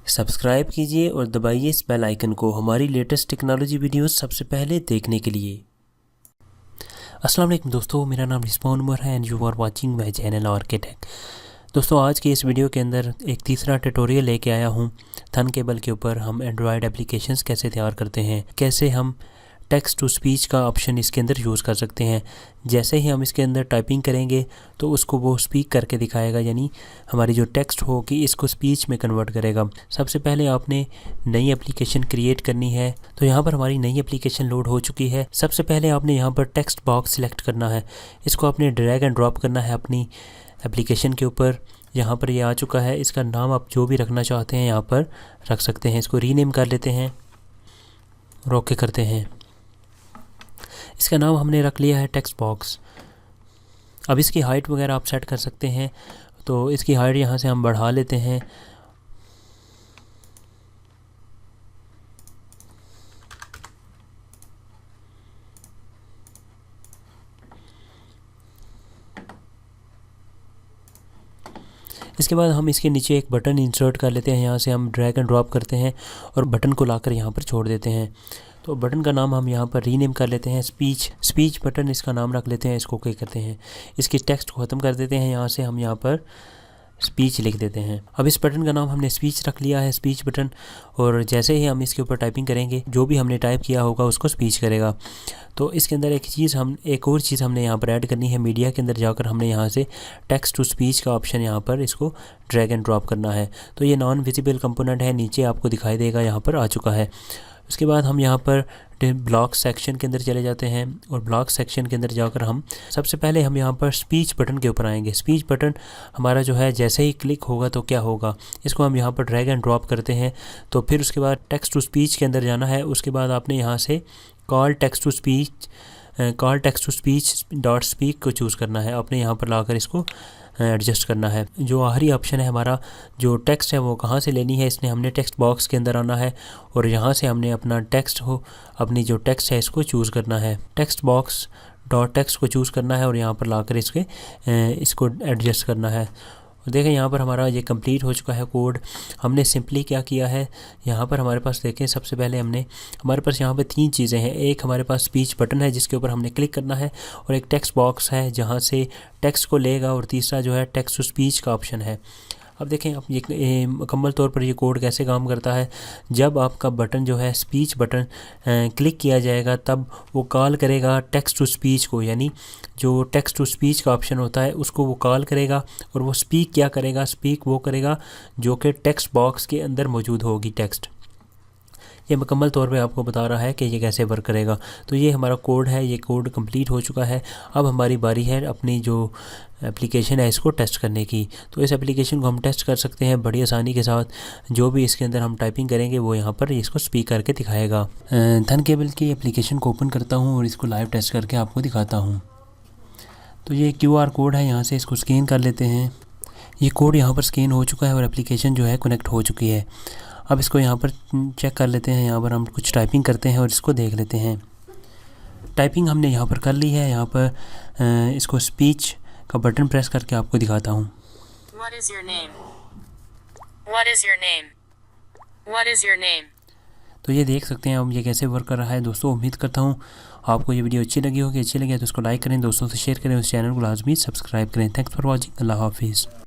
Subscribe कीजिए और दबाइए इस बेल आइकन को हमारी लेटेस्ट टेक्नोलॉजी वीडियोस सबसे पहले देखने के लिए। अस्सलाम वालेकुम दोस्तों, मेरा नाम रिस्वान उमर है and you are watching my channel architect. दोस्तों, आज के इस वीडियो के अंदर एक तीसरा ट्यूटोरियल लेके आया हूँ। थन केबल के ऊपर हम एंड्रॉयड एप्लीकेशंस कैसे तैयार करते हैं, कैसे हम टेक्स्ट टू स्पीच का ऑप्शन इसके अंदर यूज़ कर सकते हैं। जैसे ही हम इसके अंदर टाइपिंग करेंगे तो उसको वो स्पीक करके दिखाएगा, यानी हमारी जो टेक्स्ट होगी इसको स्पीच में कन्वर्ट करेगा। सबसे पहले आपने नई एप्लीकेशन क्रिएट करनी है, तो यहाँ पर हमारी नई एप्लीकेशन लोड हो चुकी है। सबसे पहले आपने यहाँ पर टेक्स्ट बॉक्स सिलेक्ट करना है, इसको आपने ड्रैग एंड ड्रॉप करना है अपनी एप्लीकेशन के ऊपर। यहाँ पर ये आ चुका है, इसका नाम आप जो भी रखना चाहते हैं यहाँ पर रख सकते हैं। इसको रीनेम कर लेते हैं, ओके करते हैं। इसका नाम हमने रख लिया है टेक्स्ट बॉक्स। अब इसकी हाइट वगैरह आप सेट कर सकते हैं, तो इसकी हाइट यहाँ से हम बढ़ा लेते हैं। इसके बाद हम इसके नीचे एक बटन इंसर्ट कर लेते हैं, यहाँ से हम ड्रैग एंड ड्रॉप करते हैं और बटन को लाकर यहाँ पर छोड़ देते हैं। तो बटन का नाम हम यहाँ पर रीनेम कर लेते हैं स्पीच बटन, इसका नाम रख लेते हैं। इसको ओके करते हैं, इसकी टेक्स्ट को ख़त्म कर देते हैं। यहाँ से हम यहाँ पर स्पीच लिख देते हैं। अब इस बटन का नाम हमने स्पीच रख लिया है, स्पीच बटन। और जैसे ही हम इसके ऊपर टाइपिंग करेंगे, जो भी हमने टाइप किया होगा उसको स्पीच करेगा। तो इसके अंदर एक और चीज़ हमने यहाँ पर ऐड करनी है। मीडिया के अंदर जाकर हमने यहाँ से टेक्स्ट टू स्पीच का ऑप्शन यहाँ पर इसको ड्रैग एंड ड्रॉप करना है। तो ये नॉन विजिबल कंपोनेंट है, नीचे आपको दिखाई देगा, यहाँ पर आ चुका है। उसके बाद हम यहाँ पर ब्लॉक सेक्शन के अंदर चले जाते हैं और ब्लॉक सेक्शन के अंदर जाकर हम सबसे पहले हम यहाँ पर स्पीच बटन के ऊपर आएंगे। स्पीच बटन हमारा जो है जैसे ही क्लिक होगा तो क्या होगा, इसको हम यहाँ पर ड्रैग एंड ड्रॉप करते हैं। तो फिर उसके बाद टेक्स्ट टू स्पीच के अंदर जाना है। उसके बाद आपने यहाँ से call text to speech dot speak को चूज़ करना है। आपने यहाँ पर लाकर इसको एडजस्ट करना है। जो आखिरी ऑप्शन है हमारा, जो टेक्स्ट है वो कहाँ से लेनी है, इसने हमने टेक्स्ट बॉक्स के अंदर आना है और यहाँ से हमने अपना अपनी जो टेक्स्ट है इसको चूज़ करना है। टेक्स्ट बॉक्स डॉट टेक्स्ट को चूज़ करना है और यहाँ पर लाकर इसको एडजस्ट करना है। देखें यहाँ पर हमारा ये कंप्लीट हो चुका है कोड। हमने सिंपली क्या किया है, यहाँ पर हमारे पास देखें सबसे पहले हमारे पास यहाँ पर 3 चीज़ें हैं। एक हमारे पास स्पीच बटन है जिसके ऊपर हमने क्लिक करना है, और एक टेक्स्ट बॉक्स है जहाँ से टेक्स्ट को लेगा, और तीसरा जो है टेक्स्ट टू स्पीच का ऑप्शन है। अब देखें अब ये मुकम्मल तौर पर ये कोड कैसे काम करता है। जब आपका बटन जो है स्पीच बटन क्लिक किया जाएगा तब वो कॉल करेगा टेक्स्ट टू स्पीच को, यानी जो टेक्स्ट टू स्पीच का ऑप्शन होता है उसको वो कॉल करेगा। और वो स्पीक क्या करेगा, स्पीक वो करेगा जो कि टेक्स्ट बॉक्स के अंदर मौजूद होगी टेक्स्ट। ये मुकम्मल तौर पे आपको बता रहा है कि ये कैसे वर्क करेगा। तो ये हमारा कोड है, ये कोड कंप्लीट हो चुका है। अब हमारी बारी है अपनी जो एप्लीकेशन है इसको टेस्ट करने की। तो इस एप्लीकेशन को हम टेस्ट कर सकते हैं बड़ी आसानी के साथ। जो भी इसके अंदर हम टाइपिंग करेंगे वो यहाँ पर इसको स्पीक करके दिखाएगा। थन केबल की एप्लीकेशन को ओपन करता हूँ और इसको लाइव टेस्ट करके आपको दिखाता हूँ। तो ये QR कोड है, यहाँ से इसको स्कैन कर लेते हैं। ये कोड यहाँ पर स्कैन हो चुका है और एप्लीकेशन जो है कनेक्ट हो चुकी है। अब इसको यहाँ पर चेक कर लेते हैं। यहाँ पर हम कुछ टाइपिंग करते हैं और इसको देख लेते हैं। टाइपिंग हमने यहाँ पर कर ली है। यहाँ पर इसको स्पीच का बटन प्रेस करके आपको दिखाता हूँ। What is your name? What is your name? What is your name? तो ये देख सकते हैं अब ये कैसे वर्क कर रहा है। दोस्तों, उम्मीद करता हूँ आपको ये वीडियो अच्छी लगी होगी। अच्छी लगी तो उसको लाइक करें, दोस्तों से शेयर करें, उस चैनल को लाजमी सब्सक्राइब करें। Thanks for watching. अल्लाह हाफिज़।